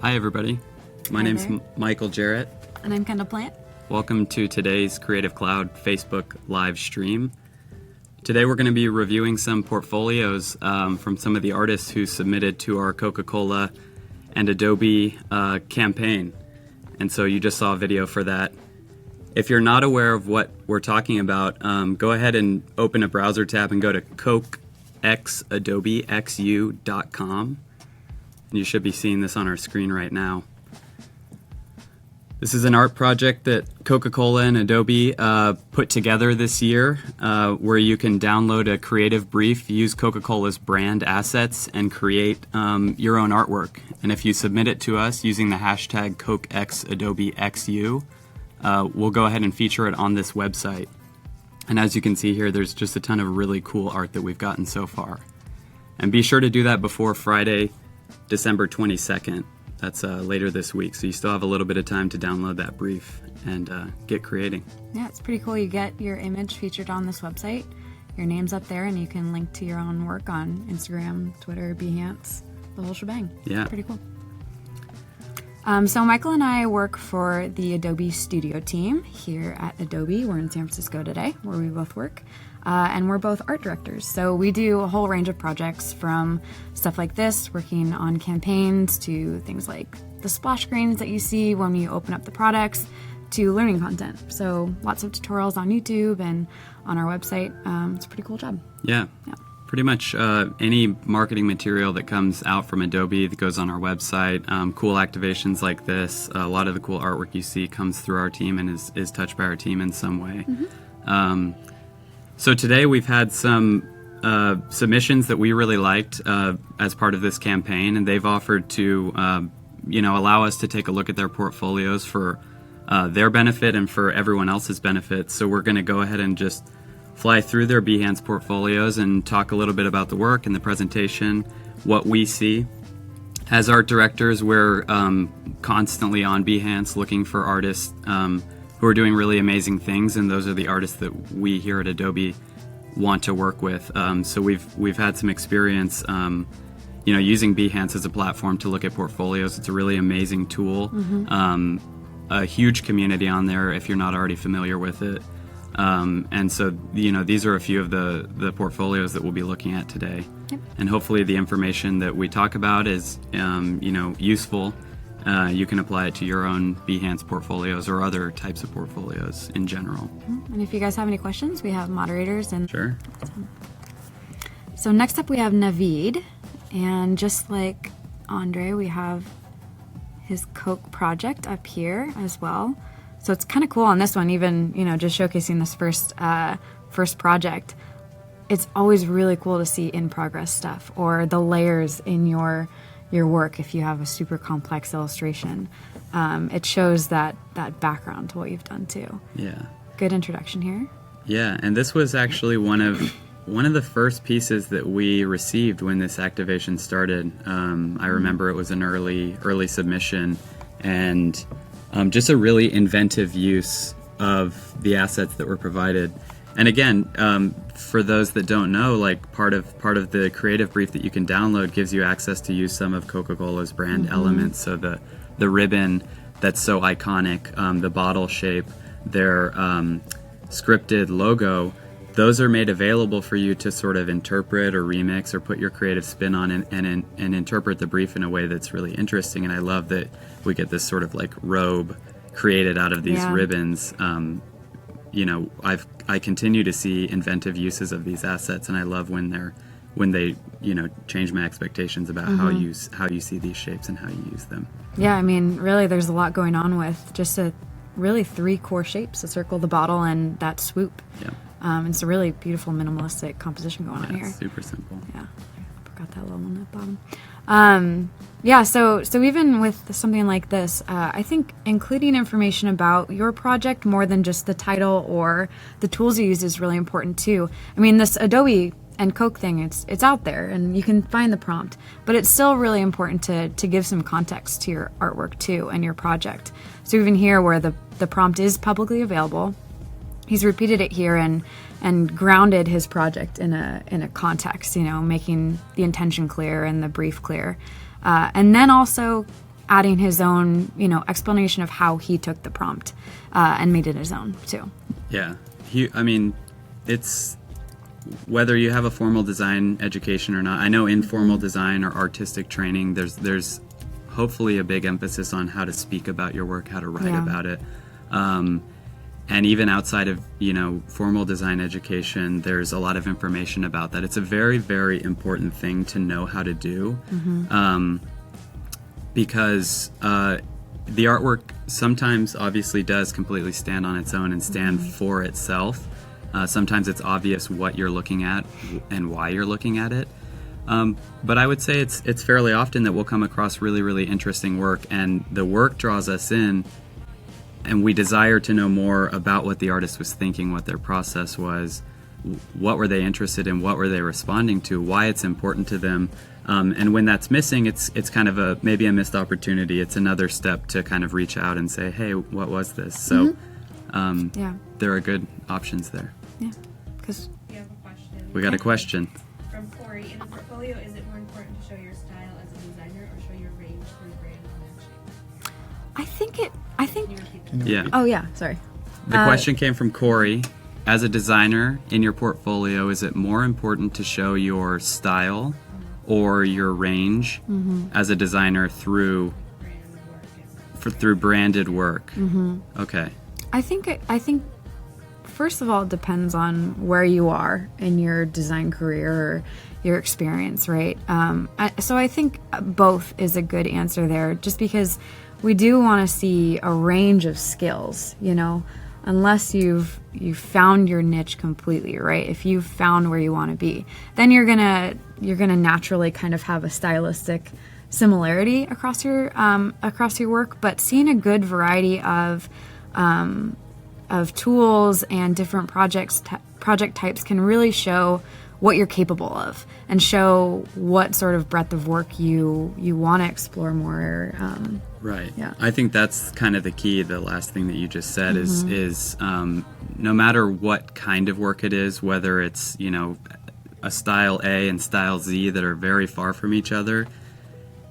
Hi everybody, my name's Michael Jarrett. And I'm Kendall Plant. Welcome to today's Creative Cloud Facebook live stream. Today we're going to be reviewing some portfolios from some of the artists who submitted to our Coca-Cola and Adobe campaign. And so you just saw a video for that. If you're not aware of what we're talking about, go ahead and open a browser tab and go to CokexAdobexYou.com. You should be seeing this on our screen right now. This is an art project that Coca-Cola and Adobe put together this year, where you can download a creative brief, use Coca-Cola's brand assets, and create your own artwork. And if you submit it to us using the hashtag CokexAdobexYou, we'll go ahead and feature it on this website. And as you can see here, there's just a ton of really cool art that we've gotten so far. And be sure to do that before Friday, December 22nd. That's later this week, so you still have a little bit of time to download that brief and get creating. Yeah, it's pretty cool. You get your image featured on this website. Your name's up there, and you can link to your own work on Instagram, Twitter, Behance, the whole shebang. Yeah. Pretty cool. So Michael and I work for the Adobe Studio team here at Adobe. We're in San Francisco today, where we both work. And we're both art directors. So we do a whole range of projects, from stuff like this, working on campaigns, to things like the splash screens that you see when you open up the products, to learning content. So lots of tutorials on YouTube and on our website. It's a pretty cool job. Yeah. Pretty much any marketing material that comes out from Adobe that goes on our website, cool activations like this, a lot of the cool artwork you see comes through our team and is touched by our team in some way. Mm-hmm. So today we've had some submissions that we really liked as part of this campaign, and they've offered to allow us to take a look at their portfolios for their benefit and for everyone else's benefit. So we're going to go ahead and just fly through their Behance portfolios and talk a little bit about the work and the presentation, what we see. As art directors, we're constantly on Behance looking for artists who are doing really amazing things, and those are the artists that we here at Adobe want to work with. So we've had some experience, using Behance as a platform to look at portfolios. It's a really amazing tool. Mm-hmm. A huge community on there if you're not already familiar with it. And so, these are a few of the portfolios that we'll be looking at today. Yep. And hopefully the information that we talk about is, useful. You can apply it to your own Behance portfolios or other types of portfolios in general. Mm-hmm. And if you guys have any questions, we have moderators. And Sure. So next up we have Navid. And just like Andre, we have his Coke project up here as well. So it's kind of cool on this one, even, just showcasing this first project. It's always really cool to see in progress stuff, or the layers in your work. If you have a super complex illustration, it shows that background to what you've done too. Yeah. Good introduction here. Yeah, and this was actually one of the first pieces that we received when this activation started. I remember it was an early submission, and just a really inventive use of the assets that were provided. And again, for those that don't know, like part of the creative brief that you can download gives you access to use some of Coca-Cola's brand mm-hmm. elements. So the ribbon that's so iconic, the bottle shape, their scripted logo, those are made available for you to sort of interpret or remix or put your creative spin on and interpret the brief in a way that's really interesting. And I love that we get this sort of like robe created out of these ribbons. I continue to see inventive uses of these assets, and I love when they change my expectations about mm-hmm. how you see these shapes and how you use them. Yeah, I mean, really, there's a lot going on with just really 3 core shapes: the circle, the bottle, and that swoop. Yeah. It's a really beautiful minimalistic composition going on here. It's super simple. Yeah, I forgot that little one at the bottom. So even with something like this, I think including information about your project more than just the title or the tools you use is really important too. I mean, this Adobe and Coke thing, it's out there and you can find the prompt, but it's still really important to give some context to your artwork too and your project. So even here where the prompt is publicly available, he's repeated it here and grounded his project in a context, making the intention clear and the brief clear. And then also adding his own, explanation of how he took the prompt and made it his own too. Yeah. It's whether you have a formal design education or not. I know informal design or artistic training, there's hopefully a big emphasis on how to speak about your work, how to write about it. And even outside of, formal design education, there's a lot of information about that. It's a very, very important thing to know how to do. Because the artwork sometimes obviously does completely stand on its own and stand for itself. Sometimes it's obvious what you're looking at and why you're looking at it. But I would say it's fairly often that we'll come across really, really interesting work, and the work draws us in, and we desire to know more about what the artist was thinking, what their process was, what were they interested in, what were they responding to, why it's important to them. And when that's missing, it's kind of maybe a missed opportunity. It's another step to kind of reach out and say, hey, what was this? So there are good options there. Yeah, because we have a question. We got a question. From Corey. In a portfolio, is it more important to show your style as a designer or show your range through brand matching? I think, Can you repeat that? Yeah. oh yeah, sorry. The question came from Corey. As a designer in your portfolio, is it more important to show your style or your range as a designer through branded work? Okay. I think first of all, it depends on where you are in your design career or your experience, right? So I think both is a good answer there, just because we do want to see a range of skills, unless you've found your niche completely, right? If you've found where you want to be, then you're gonna naturally kind of have a stylistic similarity across your work. But seeing a good variety of tools and different project types can really show what you're capable of and show what sort of breadth of work you want to explore more. Right. Yeah. I think that's kind of the key. The last thing that you just said is no matter what kind of work it is, whether it's, a style A and style Z that are very far from each other,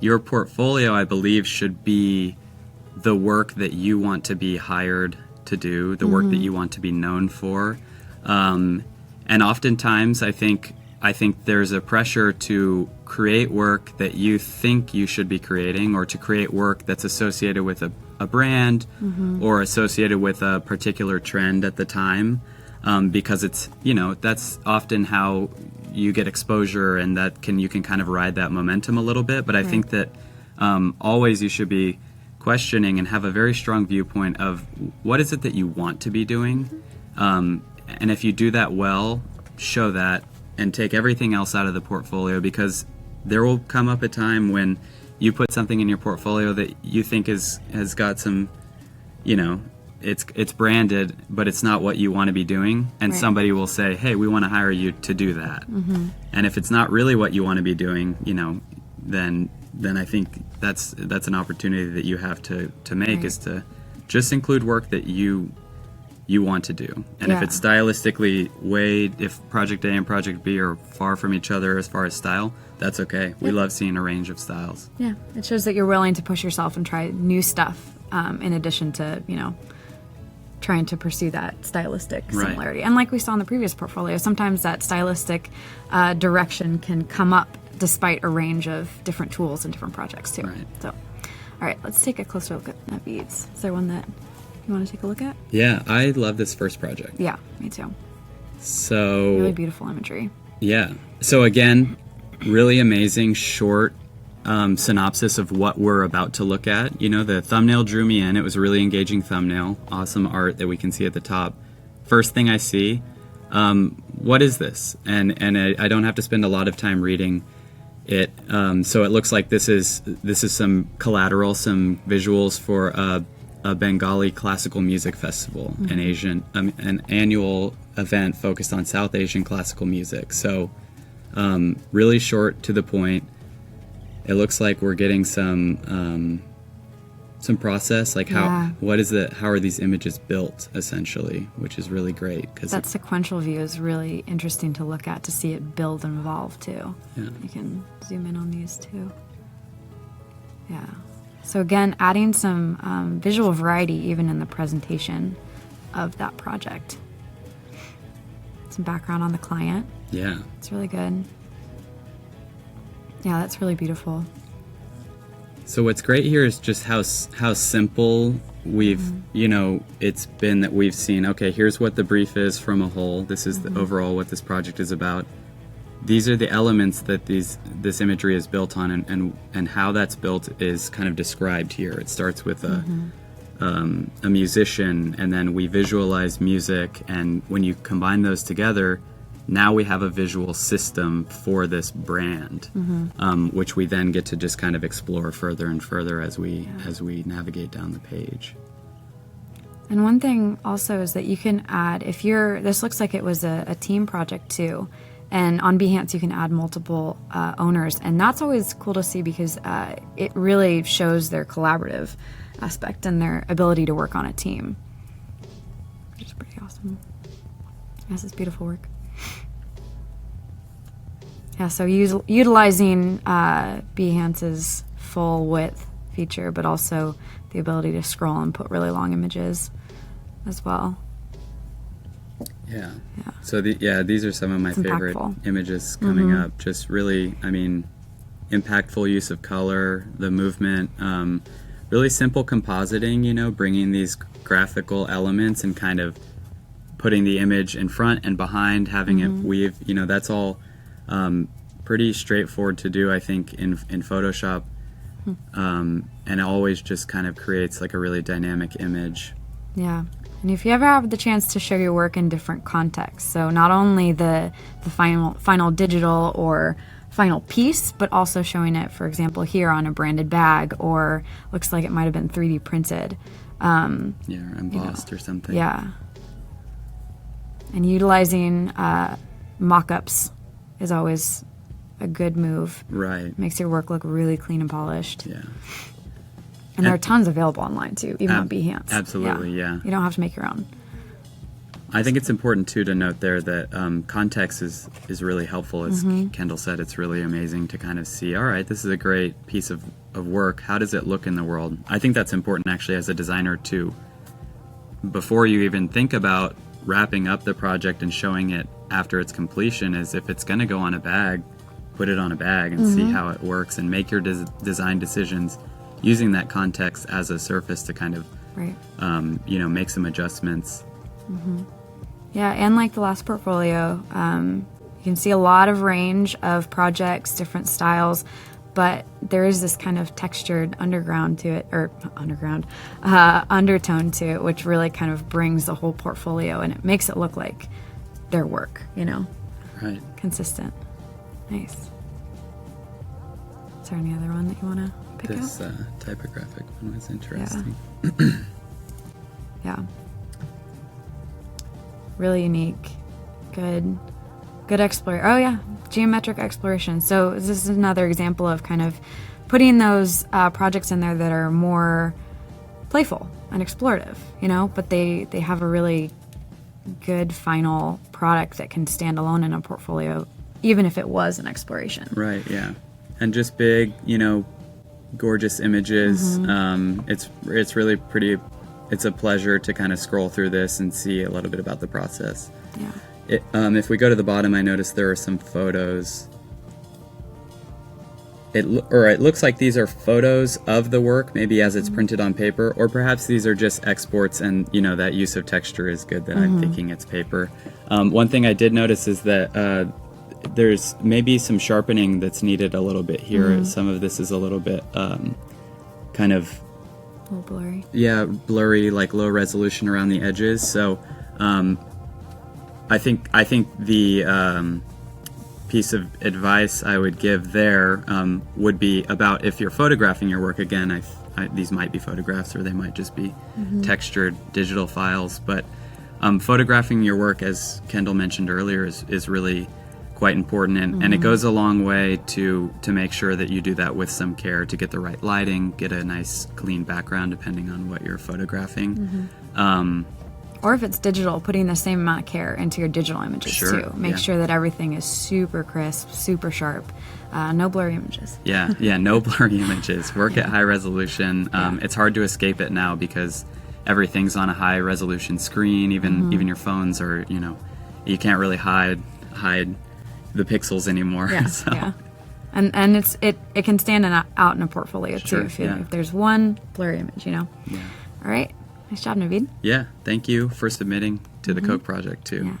your portfolio, I believe, should be the work that you want to be hired to do, the work that you want to be known for. And oftentimes, I think there's a pressure to create work that you think you should be creating, or to create work that's associated with a brand or associated with a particular trend at the time, because it's, that's often how you get exposure, and you can kind of ride that momentum a little bit. But I think that always you should be questioning and have a very strong viewpoint of what is it that you want to be doing. And if you do that well, show that and take everything else out of the portfolio, because there will come up a time when you put something in your portfolio that you think has got some, it's branded, but it's not what you want to be doing. And somebody will say, hey, we want to hire you to do that. And if it's not really what you want to be doing, then I think that's an opportunity that you have to make, is to just include work that you want to do. And if it's stylistically if project A and project B are far from each other as far as style, that's okay. We love seeing a range of styles. Yeah, it shows that you're willing to push yourself and try new stuff, in addition to, trying to pursue that stylistic similarity. And like we saw in the previous portfolio, sometimes that stylistic direction can come up despite a range of different tools and different projects too. Right. So, all right, let's take a closer look at Navid's. Is there one that you want to take a look at? Yeah, I love this first project. Yeah, me too. So Really beautiful imagery. Yeah. So again, really amazing short synopsis of what we're about to look at. The thumbnail drew me in. It was a really engaging thumbnail. Awesome art that we can see at the top. First thing I see, what is this? And I don't have to spend a lot of time reading it. So it looks like this is some collateral, some visuals for a Bengali classical music festival, an annual event focused on South Asian classical music. So really short, to the point. It looks like we're getting some process, like what is it? How are these images built, essentially, which is really great. Cause that sequential view is really interesting to look at, to see it build and evolve too. Yeah. You can zoom in on these too. Yeah. So again, adding some visual variety even in the presentation of that project. Some background on the client. Yeah. It's really good. Yeah, that's really beautiful. So what's great here is just how simple we've, it's been that we've seen, okay, here's what the brief is from a whole. This is the overall what this project is about. These are the elements that this imagery is built on, and how that's built is kind of described here. It starts with a musician, and then we visualize music, and when you combine those together, now we have a visual system for this brand, which we then get to just kind of explore further and further as we navigate down the page. And one thing also is that you can add, this looks like it was a team project too, and on Behance you can add multiple owners, and that's always cool to see because it really shows their collaborative aspect and their ability to work on a team, which is pretty awesome. Yes, it's beautiful work. Yeah, so utilizing Behance's full width feature, but also the ability to scroll and put really long images as well. Yeah. So these are some of my favorite images coming up. Just really, impactful use of color, the movement, really simple compositing, bringing these graphical elements and kind of putting the image in front and behind, having it weave, that's all pretty straightforward to do, I think, in Photoshop, and it always just kind of creates like a really dynamic image. Yeah, and if you ever have the chance to show your work in different contexts, so not only the final digital or final piece, but also showing it, for example, here on a branded bag, or looks like it might have been 3D printed. Or embossed or something. Yeah. And utilizing mock-ups is always a good move. Right. Makes your work look really clean and polished. Yeah. And there are tons available online too, even on Behance. Absolutely, yeah. You don't have to make your own. I think it's important too to note there that context is really helpful. As Kendall said, it's really amazing to kind of see, all right, this is a great piece of work. How does it look in the world? I think that's important actually as a designer too. Before you even think about wrapping up the project and showing it after its completion, is if it's going to go on a bag, put it on a bag and see how it works, and make your design decisions using that context as a surface to kind of make some adjustments. Yeah, and like the last portfolio, you can see a lot of range of projects, different styles, but there is this kind of textured undertone to it, which really kind of brings the whole portfolio, and it makes it look like their work, Right. Consistent. Nice. Is there any other one that you want to pick up? This typographic one was interesting. Yeah. Really unique. Good exploration. Oh yeah, geometric exploration. So this is another example of kind of putting those projects in there that are more playful and explorative, but they have a really good final product that can stand alone in a portfolio, even if it was an exploration. Right, yeah. And just big, gorgeous images. It's really pretty. It's a pleasure to kind of scroll through this and see a little bit about the process. Yeah. If we go to the bottom, I noticed there are some photos. It looks like these are photos of the work, maybe as it's printed on paper, or perhaps these are just exports, and that use of texture is good that I'm thinking it's paper. One thing I did notice is that there's maybe some sharpening that's needed a little bit here. Some of this is a little bit kind of a little blurry. Yeah, blurry, like low resolution around the edges. So I think the piece of advice I would give there would be about if you're photographing your work. Again, these might be photographs, or they might just be textured digital files. But photographing your work, as Kendall mentioned earlier, is really quite important, and it goes a long way to make sure that you do that with some care, to get the right lighting, get a nice clean background depending on what you're photographing. Or if it's digital, putting the same amount of care into your digital images Sure, too. Make yeah. sure that everything is super crisp, super sharp, no blurry images. Yeah, no blurry images. Work at high resolution. It's hard to escape it now because everything's on a high resolution screen. Even your phones are, you can't really hide the pixels anymore. Yeah, so. yeah. And it can stand out in a portfolio Sure, too yeah. if there's one blurry image, Yeah. All right. Nice job, Navid. Yeah, thank you for submitting to the Coke project too. Yeah.